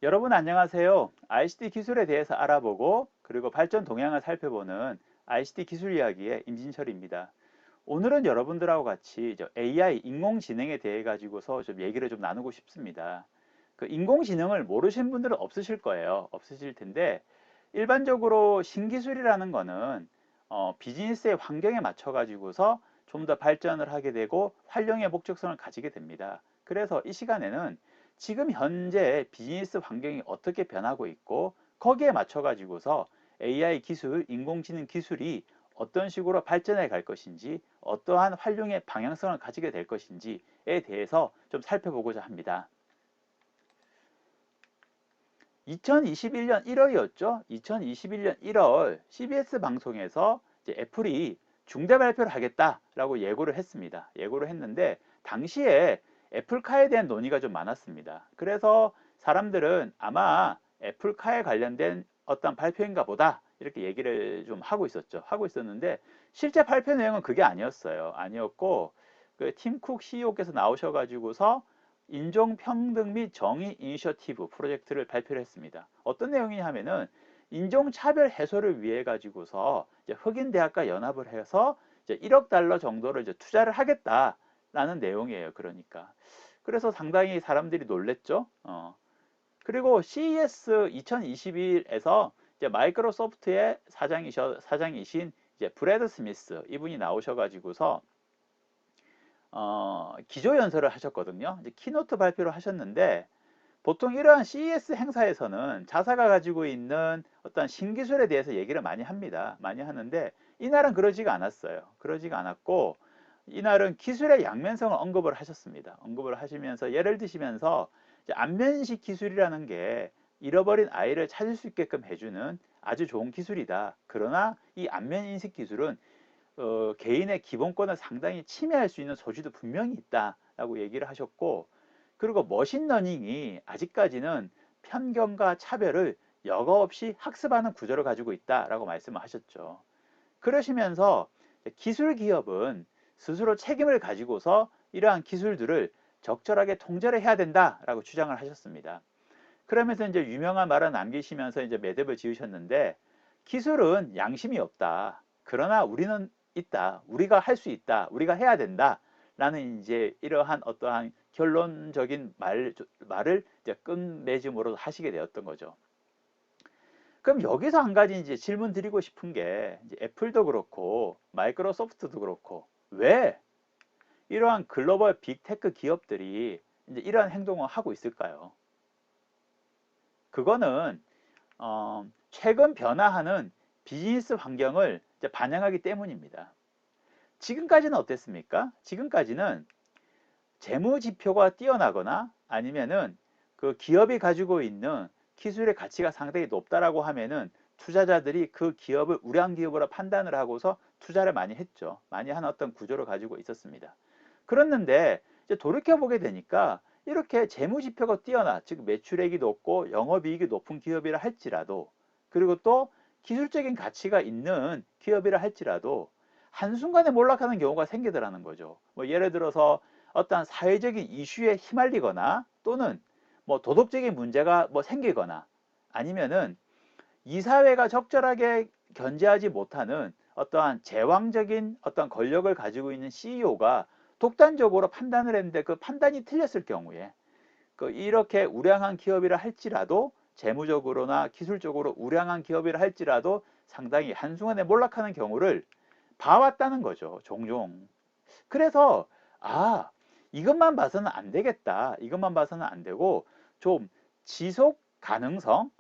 여러분 안녕하세요. ICT 기술에 대해서 알아보고 그리고 발전 동향을 살펴보는 ICT 기술 이야기의 임진철입니다. 오늘은 여러분들하고 같이 AI 인공지능에 대해 가지고서 좀 얘기를 좀 나누고 싶습니다. 그 인공지능을 모르시는 분들은 없으실 거예요. 없으실 텐데 일반적으로 신기술이라는 거는 비즈니스의 환경에 맞춰 가지고서 좀 더 발전을 하게 되고 활용의 목적성을 가지게 됩니다. 그래서 이 시간에는 지금 현재 비즈니스 환경이 어떻게 변하고 있고 거기에 맞춰 가지고서 AI 기술, 인공지능 기술이 어떤 식으로 발전해 갈 것인지 어떠한 활용의 방향성을 가지게 될 것인지에 대해서 좀 살펴보고자 합니다. 2021년 1월이었죠. 2021년 1월 CBS 방송에서 이제 애플이 중대 발표를 하겠다라고 예고를 했습니다. 예고를 했는데 당시에 애플카에 대한 논의가 좀 많았습니다. 그래서 사람들은 아마 애플카에 관련된 어떤 발표인가 보다 이렇게 얘기를 좀 하고 있었죠. 하고 있었는데 실제 발표 내용은 그게 아니었어요. 아니었고 그 팀 쿡 CEO께서 나오셔가지고서 인종평등 및 정의 이니셔티브 프로젝트를 발표를 했습니다. 어떤 내용이냐 하면은 인종차별 해소를 위해 가지고서 흑인 대학과 연합을 해서 이제 1억 달러 정도를 이제 투자를 하겠다라는 내용이에요. 그러니까. 그래서 상당히 사람들이 놀랬죠. 그리고 CES 2021에서 이제 마이크로소프트의 사장이신 이제 브래드 스미스 이분이 나오셔가지고서 기조연설을 하셨거든요. 이제 키노트 발표를 하셨는데 보통 이러한 CES 행사에서는 자사가 가지고 있는 어떤 신기술에 대해서 얘기를 많이 합니다. 많이 하는데 이날은 그러지가 않았어요. 그러지가 않았고 이날은 기술의 양면성을 언급을 하셨습니다. 언급을 하시면서 예를 드시면서 안면식 기술이라는 게 잃어버린 아이를 찾을 수 있게끔 해주는 아주 좋은 기술이다. 그러나 이 안면인식 기술은 개인의 기본권을 상당히 침해할 수 있는 소지도 분명히 있다라고 얘기를 하셨고 그리고 머신러닝이 아직까지는 편견과 차별을 여과 없이 학습하는 구조를 가지고 있다라고 말씀을 하셨죠. 그러시면서 기술 기업은 스스로 책임을 가지고서 이러한 기술들을 적절하게 통제를 해야 된다라고 주장을 하셨습니다. 그러면서 이제 유명한 말을 남기시면서 이제 매듭을 지으셨는데 기술은 양심이 없다. 그러나 우리는 있다. 우리가 할 수 있다. 우리가 해야 된다. 라는 이제 이러한 어떠한 결론적인 말을 이제 끝맺음으로 하시게 되었던 거죠. 그럼 여기서 한 가지 이제 질문 드리고 싶은 게 이제 애플도 그렇고 마이크로소프트도 그렇고 왜 이러한 글로벌 빅테크 기업들이 이제 이러한 행동을 하고 있을까요? 그거는 최근 변화하는 비즈니스 환경을 이제 반영하기 때문입니다. 지금까지는 어땠습니까? 지금까지는 재무 지표가 뛰어나거나 아니면은 그 기업이 가지고 있는 기술의 가치가 상당히 높다라고 하면은 투자자들이 그 기업을 우량 기업으로 판단을 하고서 투자를 많이 했죠. 많이 하는 어떤 구조를 가지고 있었습니다. 그랬는데 이제 돌이켜 보게 되니까 이렇게 재무 지표가 뛰어나 즉 매출액이 높고 영업이익이 높은 기업이라 할지라도 그리고 또 기술적인 가치가 있는 기업이라 할지라도 한순간에 몰락하는 경우가 생기더라는 거죠. 뭐 예를 들어서 어떠한 사회적인 이슈에 휘말리거나 또는 뭐 도덕적인 문제가 뭐 생기거나 아니면은 이 사회가 적절하게 견제하지 못하는 어떠한 제왕적인 어떤 권력을 가지고 있는 CEO가 독단적으로 판단을 했는데 그 판단이 틀렸을 경우에 그 이렇게 우량한 기업이라 할지라도 재무적으로나 기술적으로 우량한 기업이라 할지라도 상당히 한순간에 몰락하는 경우를 봐왔다는 거죠. 종종. 그래서 아 이것만 봐서는 안 되겠다. 이것만 봐서는 안 되고 좀 지속 가능성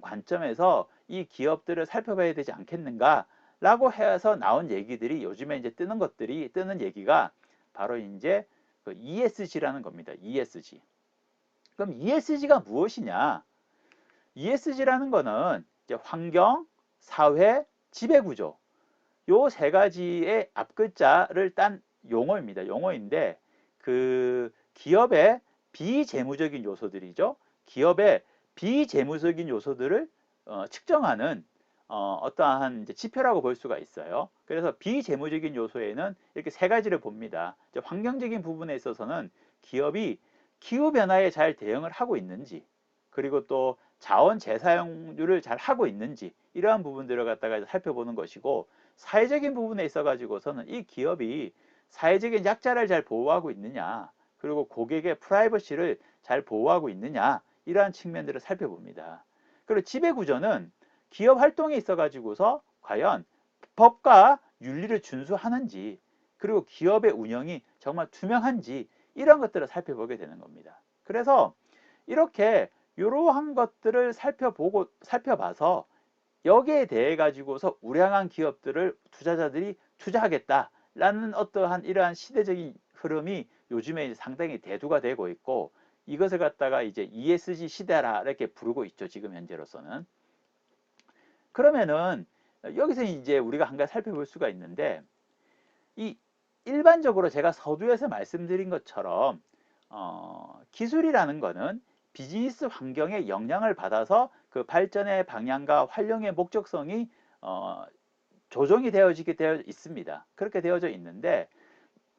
관점에서 이 기업들을 살펴봐야 되지 않겠는가 라고 해서 나온 얘기들이 요즘에 이제 뜨는 얘기가 바로 이제 그 ESG라는 겁니다. ESG. 그럼 ESG가 무엇이냐? ESG라는 거는 이제 환경, 사회, 지배구조 요 세 가지의 앞글자를 딴 용어입니다. 용어인데 그 기업의 비재무적인 요소들이죠. 기업의 비재무적인 요소들을 측정하는 어떠한 이제 지표라고 볼 수가 있어요. 그래서 비재무적인 요소에는 이렇게 세 가지를 봅니다. 이제 환경적인 부분에 있어서는 기업이 기후변화에 잘 대응을 하고 있는지, 그리고 또 자원 재사용률을 잘 하고 있는지 이러한 부분들을 갖다가 살펴보는 것이고, 사회적인 부분에 있어 가지고서는 이 기업이 사회적인 약자를 잘 보호하고 있느냐, 그리고 고객의 프라이버시를 잘 보호하고 있느냐, 이러한 측면들을 살펴봅니다. 그리고 지배 구조는 기업 활동에 있어 가지고서 과연 법과 윤리를 준수하는지, 그리고 기업의 운영이 정말 투명한지, 이런 것들을 살펴보게 되는 겁니다. 그래서 이렇게 이러한 것들을 살펴봐서 여기에 대해 가지고서 우량한 기업들을 투자자들이 투자하겠다라는 어떠한 이러한 시대적인 흐름이 요즘에 상당히 대두가 되고 있고, 이것을 갖다가 이제 ESG 시대라 이렇게 부르고 있죠, 지금 현재로서는. 그러면은 여기서 이제 우리가 한 가지 살펴볼 수가 있는데, 이 일반적으로 제가 서두에서 말씀드린 것처럼 기술이라는 거는 비즈니스 환경에 영향을 받아서 그 발전의 방향과 활용의 목적성이 조정이 되어 있습니다. 그렇게 되어져 있는데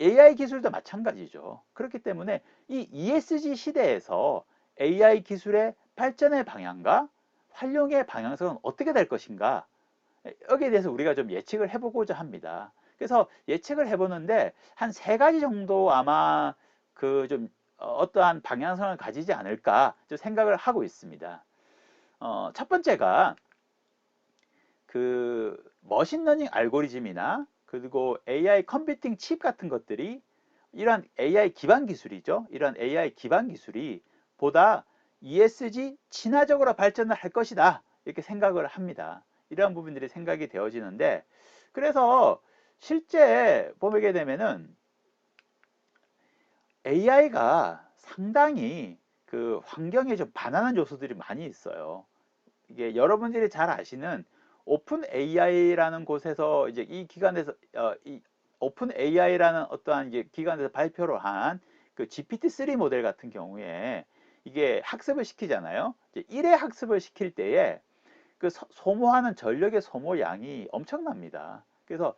AI 기술도 마찬가지죠. 그렇기 때문에 이 ESG 시대에서 AI 기술의 발전의 방향과 활용의 방향성은 어떻게 될 것인가, 여기에 대해서 우리가 좀 예측을 해보고자 합니다. 그래서 예측을 해보는데 한 세 가지 정도 아마 그 좀 어떠한 방향성을 가지지 않을까 좀 생각을 하고 있습니다. 첫 번째가 그 머신러닝 알고리즘이나 그리고 AI 컴퓨팅 칩 같은 것들이 이런 AI 기반 기술이죠. 이런 AI 기반 기술이 보다 ESG 친화적으로 발전을 할 것이다, 이렇게 생각을 합니다. 이러한 부분들이 생각이 되어지는데, 그래서 실제 보게 되면은 AI가 상당히 그 환경에 좀 반하는 요소들이 많이 있어요. 이게 여러분들이 잘 아시는 오픈 AI라는 곳에서 이제 이 기관에서 이 오픈 AI라는 어떠한 이제 기관에서 발표를 한 그 GPT-3 모델 같은 경우에 이게 학습을 시키잖아요. 이제 1회 학습을 시킬 때에 그 소모하는 전력의 소모량이 엄청납니다. 그래서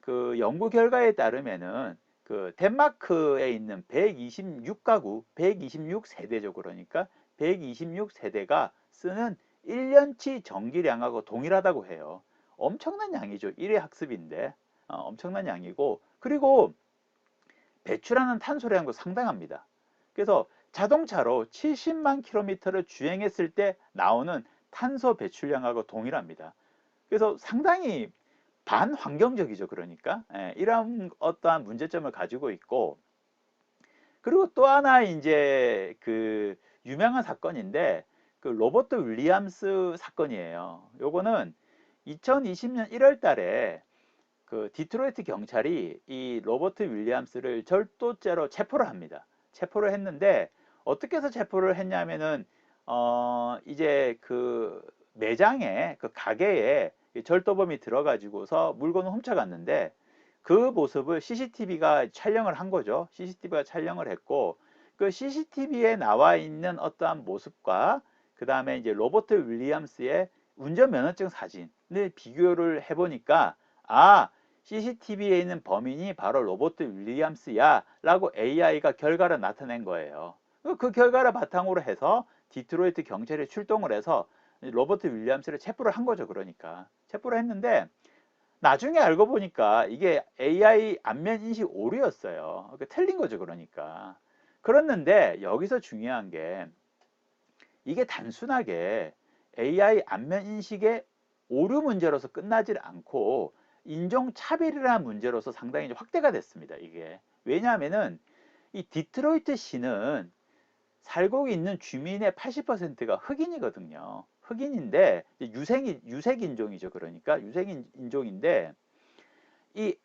그 연구 결과에 따르면은 그 덴마크에 있는 126가구, 126세대죠. 그러니까 126세대가 쓰는 1년치 전기량하고 동일하다고 해요. 엄청난 양이죠. 1회 학습인데 엄청난 양이고, 그리고 배출하는 탄소량도 상당합니다. 그래서 자동차로 70만 킬로미터를 주행했을 때 나오는 탄소 배출량하고 동일합니다. 그래서 상당히 반환경적이죠. 그러니까 이런 어떠한 문제점을 가지고 있고, 그리고 또 하나 이제 그 유명한 사건인데 그 로버트 윌리엄스 사건이에요. 요거는 2020년 1월 달에 그 디트로이트 경찰이 이 로버트 윌리엄스를 절도죄로 체포를 합니다. 체포를 했는데 어떻게 해서 체포를 했냐면은 이제 그 매장에 그 가게에 절도범이 들어가지고서 물건을 훔쳐갔는데 그 모습을 CCTV가 촬영을 한 거죠. CCTV가 촬영을 했고, 그 CCTV에 나와 있는 어떠한 모습과 그 다음에 이제 로버트 윌리엄스의 운전면허증 사진을 비교를 해보니까, 아, CCTV에 있는 범인이 바로 로버트 윌리엄스야 라고 AI가 결과를 나타낸 거예요. 그 결과를 바탕으로 해서 디트로이트 경찰이 출동을 해서 로버트 윌리엄스를 체포를 한 거죠. 그러니까 체포를 했는데 나중에 알고 보니까 이게 AI 안면 인식 오류였어요. 그러니까 틀린 거죠. 그러니까 그랬는데 여기서 중요한 게 이게 단순하게 AI 안면 인식의 오류 문제로서 끝나질 않고 인종차별이라는 문제로서 상당히 확대가 됐습니다. 이게 왜냐하면은 이 디트로이트 시는 살고 있는 주민의 80%가 흑인이거든요. 흑인인데 유색인종이죠. 그러니까 유색인종인데 이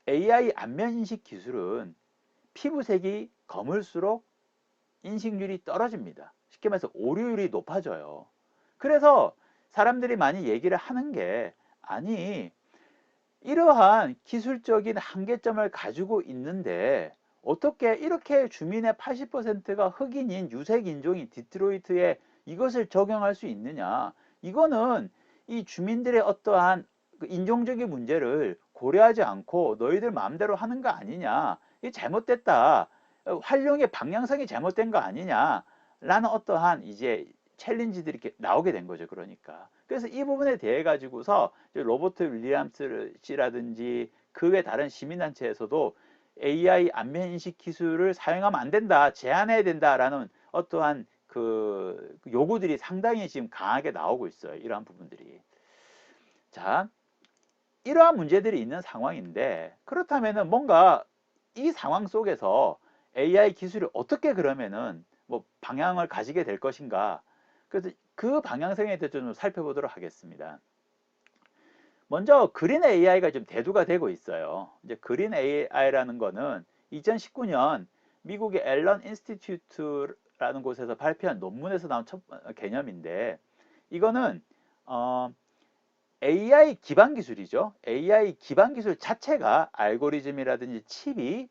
AI 안면인식 기술은 피부색이 검을수록 인식률이 떨어집니다. 쉽게 말해서 오류율이 높아져요. 그래서 사람들이 많이 얘기를 하는 게, 아니 이러한 기술적인 한계점을 가지고 있는데 어떻게 이렇게 주민의 80%가 흑인인 유색인종인 디트로이트에 이것을 적용할 수 있느냐. 이거는 이 주민들의 어떠한 인종적인 문제를 고려하지 않고 너희들 마음대로 하는 거 아니냐. 이게 잘못됐다. 활용의 방향성이 잘못된 거 아니냐. 라는 어떠한 이제 챌린지들이 이렇게 나오게 된 거죠. 그러니까. 그래서 이 부분에 대해 가지고서 로버트 윌리엄스 씨라든지 그 외 다른 시민단체에서도 AI 안면 인식 기술을 사용하면 안 된다, 제한해야 된다라는 어떠한 그 요구들이 상당히 지금 강하게 나오고 있어요. 이러한 부분들이. 자, 이러한 문제들이 있는 상황인데 그렇다면은 뭔가 이 상황 속에서 AI 기술이 어떻게 그러면은 뭐 방향을 가지게 될 것인가. 그래서 그 방향성에 대해서 좀 살펴보도록 하겠습니다. 먼저 그린 AI가 좀 대두가 되고 있어요. 이제 그린 AI라는 거는 2019년 미국의 앨런 인스티튜트라는 곳에서 발표한 논문에서 나온 첫 개념인데 이거는 AI 기반 기술이죠. AI 기반 기술 자체가 알고리즘이라든지 칩이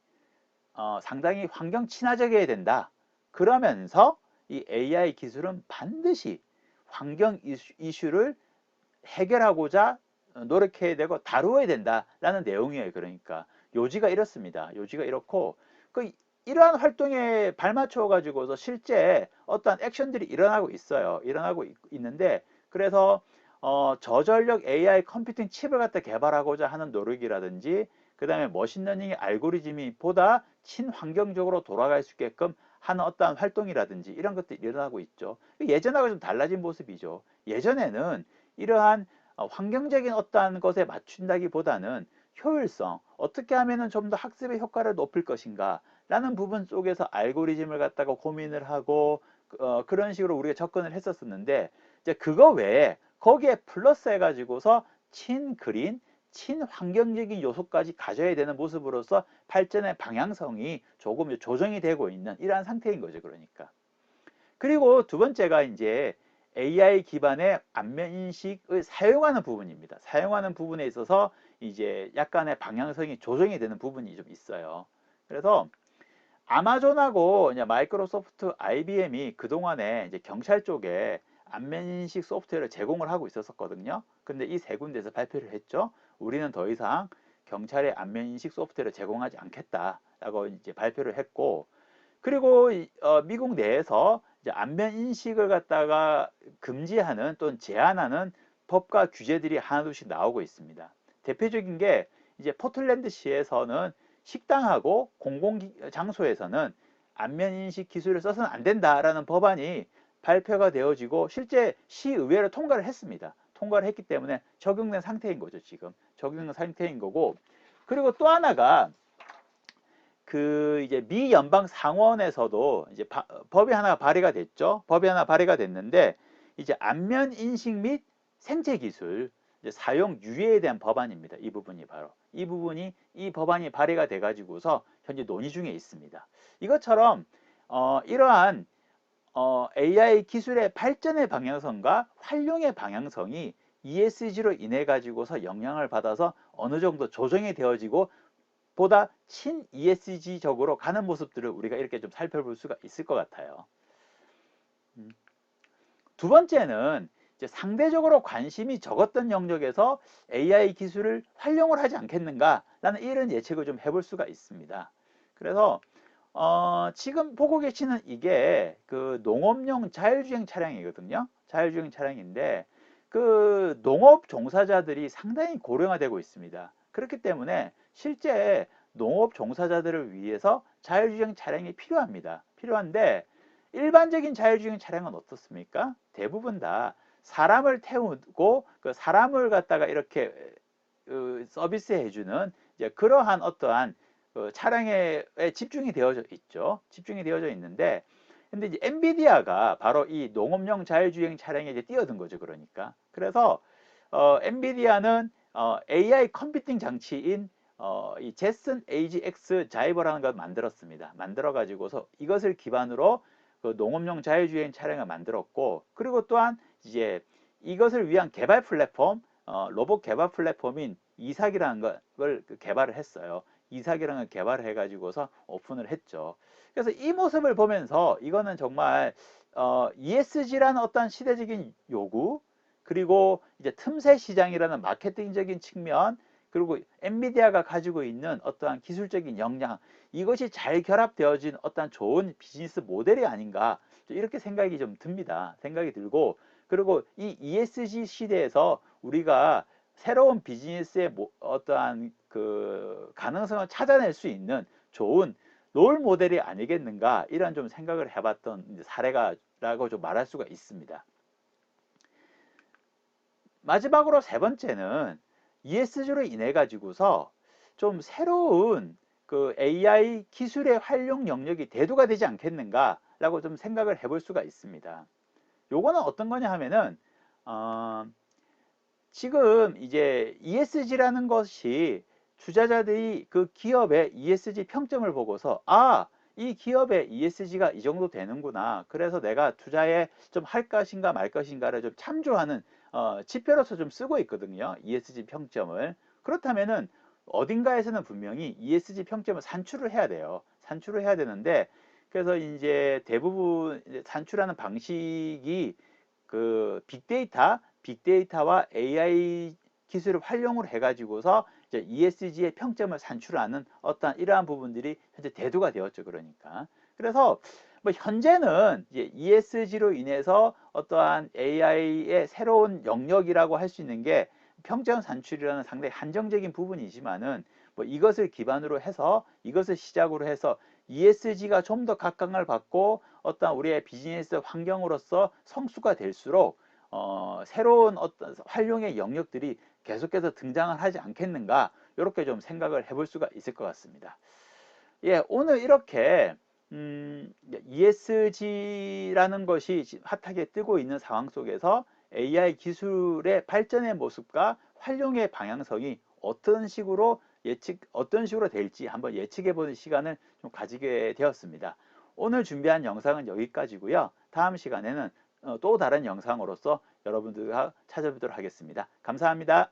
상당히 환경 친화적이어야 된다. 그러면서 이 AI 기술은 반드시 환경 이슈를 해결하고자 노력해야 되고 다루어야 된다라는 내용이에요. 그러니까 요지가 이렇습니다. 요지가 이렇고 이러한 활동에 발맞춰 가지고서 실제 어떠한 액션들이 일어나고 있어요. 일어나고 있는데 그래서 저전력 AI 컴퓨팅 칩을 갖다 개발하고자 하는 노력이라든지 그 다음에 머신러닝의 알고리즘이 보다 친환경적으로 돌아갈 수 있게끔 하는 어떠한 활동이라든지 이런 것들이 일어나고 있죠. 예전하고 좀 달라진 모습이죠. 예전에는 이러한 환경적인 어떠한 것에 맞춘다기보다는 효율성, 어떻게 하면은 좀 더 학습의 효과를 높일 것인가 라는 부분 쪽에서 알고리즘을 갖다가 고민을 하고 그런 식으로 우리가 접근을 했었는데 이제 그거 외에 거기에 플러스 해가지고서 친그린, 친환경적인 요소까지 가져야 되는 모습으로서 발전의 방향성이 조금 조정이 되고 있는 이러한 상태인 거죠. 그러니까. 그리고 두 번째가 이제 AI 기반의 안면 인식을 사용하는 부분입니다. 사용하는 부분에 있어서 이제 약간의 방향성이 조정이 되는 부분이 좀 있어요. 그래서 아마존하고 이제 마이크로소프트, IBM이 그동안에 이제 경찰 쪽에 안면 인식 소프트웨어를 제공을 하고 있었거든요. 근데 이 세 군데에서 발표를 했죠. 우리는 더 이상 경찰의 안면 인식 소프트웨어를 제공하지 않겠다라고 이제 발표를 했고, 그리고 미국 내에서 이제 안면 인식을 갖다가 금지하는 또는 제한하는 법과 규제들이 하나둘씩 나오고 있습니다. 대표적인 게 이제 포틀랜드시에서는 식당하고 공공장소에서는 안면 인식 기술을 써서는 안 된다라는 법안이 발표가 되어지고 실제 시의회를 통과를 했습니다. 통과를 했기 때문에 적용된 상태인 거죠. 지금 적용된 상태인 거고, 그리고 또 하나가 그 이제 미 연방 상원에서도 이제 법이 하나 발의가 됐죠. 법이 하나 발의가 됐는데 이제 안면 인식 및 생체 기술 사용 유예에 대한 법안입니다. 이 부분이 바로 이 법안이 발의가 돼 가지고서 현재 논의 중에 있습니다. 이것처럼 이러한 AI 기술의 발전의 방향성과 활용의 방향성이 ESG로 인해 가지고서 영향을 받아서 어느 정도 조정이 되어지고 보다 친 ESG적으로 가는 모습들을 우리가 이렇게 좀 살펴볼 수가 있을 것 같아요. 두 번째는 이제 상대적으로 관심이 적었던 영역에서 AI 기술을 활용을 하지 않겠는가라는 이런 예측을 좀 해볼 수가 있습니다. 그래서 지금 보고 계시는 이게 그 농업용 자율주행 차량이거든요. 자율주행 차량인데 그 농업 종사자들이 상당히 고령화되고 있습니다. 그렇기 때문에 실제 농업 종사자들을 위해서 자율주행 차량이 필요합니다. 필요한데 일반적인 자율주행 차량은 어떻습니까? 대부분 다 사람을 태우고 그 사람을 갖다가 이렇게 서비스해주는 이제 그러한 어떠한 차량에 집중이 되어져 있죠. 집중이 되어져 있는데, 근데 이제 엔비디아가 바로 이 농업용 자율주행 차량에 이제 뛰어든 거죠. 그러니까. 그래서 엔비디아는 AI 컴퓨팅 장치인 이 제슨 AGX 자이버라는 걸 만들었습니다. 만들어 가지고서 이것을 기반으로 그 농업용 자율주행 차량을 만들었고, 그리고 또한 이제 이것을 위한 개발 플랫폼, 로봇 개발 플랫폼인 이삭이라는 걸 개발을 했어요. 이삭이라는 걸 개발을 해가지고서 오픈을 했죠. 그래서 이 모습을 보면서 이거는 정말 ESG라는 어떤 시대적인 요구, 그리고 이제 틈새 시장이라는 마케팅적인 측면, 그리고 엔비디아가 가지고 있는 어떠한 기술적인 역량, 이것이 잘 결합되어진 어떤 좋은 비즈니스 모델이 아닌가, 이렇게 생각이 좀 듭니다. 생각이 들고, 그리고 이 ESG 시대에서 우리가 새로운 비즈니스의 어떠한 그 가능성을 찾아낼 수 있는 좋은 롤 모델이 아니겠는가, 이런 좀 생각을 해봤던 사례가라고 좀 말할 수가 있습니다. 마지막으로 세 번째는 ESG로 인해 가지고서 좀 새로운 그 AI 기술의 활용 영역이 대두가 되지 않겠는가라고 좀 생각을 해볼 수가 있습니다. 요거는 어떤 거냐 하면은 지금 이제 ESG라는 것이 투자자들이 그 기업의 ESG 평점을 보고서 이 기업의 ESG가 이 정도 되는구나. 그래서 내가 투자에 좀 할 것인가 말 것인가를 좀 참조하는 지표로서 좀 쓰고 있거든요. ESG 평점을. 그렇다면은 어딘가에서는 분명히 ESG 평점을 산출을 해야 돼요. 산출을 해야 되는데, 그래서 이제 대부분 산출하는 방식이 그 빅데이터와 AI 기술을 활용을 해가지고서 이제 ESG의 평점을 산출하는 어떤 이러한 부분들이 현재 대두가 되었죠. 그러니까. 그래서 뭐 현재는 이제 ESG로 인해서 어떠한 AI의 새로운 영역이라고 할 수 있는 게 평점 산출이라는 상당히 한정적인 부분이지만은, 뭐 이것을 기반으로 해서, 이것을 시작으로 해서 ESG가 좀 더 각광을 받고 어떤 우리의 비즈니스 환경으로서 성수가 될수록 새로운 어떤 활용의 영역들이 계속해서 등장을 하지 않겠는가, 이렇게 좀 생각을 해볼 수가 있을 것 같습니다. 예, 오늘 이렇게 ESG라는 것이 핫하게 뜨고 있는 상황 속에서 AI 기술의 발전의 모습과 활용의 방향성이 어떤 식으로 될지 한번 예측해 보는 시간을 좀 가지게 되었습니다. 오늘 준비한 영상은 여기까지고요. 다음 시간에는 또 다른 영상으로서 여러분들과 찾아뵙도록 하겠습니다. 감사합니다.